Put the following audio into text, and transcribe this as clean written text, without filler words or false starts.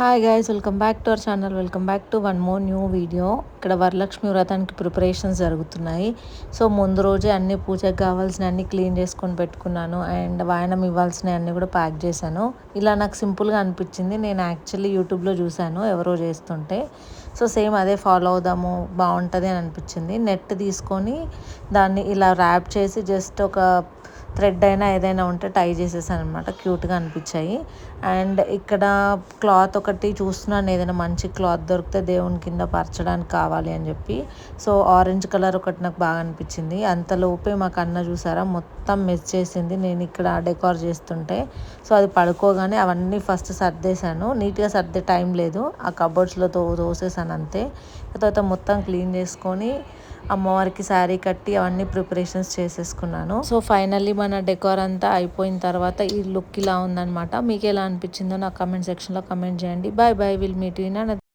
Hi guys, welcome back to our channel. Welcome back to one more new video. ఇక్కడ వరలక్ష్మి వ్రతానికి preparations జరుగుతున్నాయి. So ముందు రోజే అన్ని పూజకు కావాల్సిన అన్ని క్లీన్ చేసుకొని పెట్టుకున్నాను. అండ్ వాయనం ఇవ్వాల్సినవి అన్నీ కూడా ప్యాక్ చేశాను. ఇలా నాకు సింపుల్గా అనిపించింది. నేను యాక్చువల్లీ యూట్యూబ్లో చూశాను ఎవరో చేస్తుంటే. సో సేమ్ అదే ఫాలో అవుదాము, బాగుంటుంది అని అనిపించింది. నెట్ తీసుకొని దాన్ని ఇలా ర్యాప్ చేసి జస్ట్ ఒక థ్రెడ్ అయినా ఏదైనా ఉంటే టై చేసేసాను అనమాట. క్యూట్గా అనిపించాయి. అండ్ ఇక్కడ క్లాత్ ఒకటి చూస్తున్నాను, ఏదైనా మంచి క్లాత్ దొరికితే దేవుని కింద పరచడానికి కావాలి అని చెప్పి. సో ఆరెంజ్ కలర్ ఒకటి నాకు బాగా అనిపించింది. అంతలోపే మాకు అన్న చూసారా మొత్తం మెస్ చేసింది నేను ఇక్కడ డెకార్ చేస్తుంటే. సో అది పడుకోగానే అవన్నీ ఫస్ట్ సర్దేశాను. నీట్గా సర్దే టైం లేదు, ఆ కబోర్డ్స్లో తోసేసాను అంతే. తర్వాత మొత్తం క్లీన్ చేసుకొని అమ్మవారికి శారీ కట్టి అవన్నీ ప్రిపరేషన్స్ చేసేసుకున్నాను. సో ఫైనల్లీ మన డెకార్ అంతా అయిపోయిన తర్వాత ఈ లుక్ ఇలా ఉందనమాట. మీకు ఎలా అనిపించిందో నాకు కమెంట్ సెక్షన్లో కమెంట్ చేయండి. Bye bye, will meet you in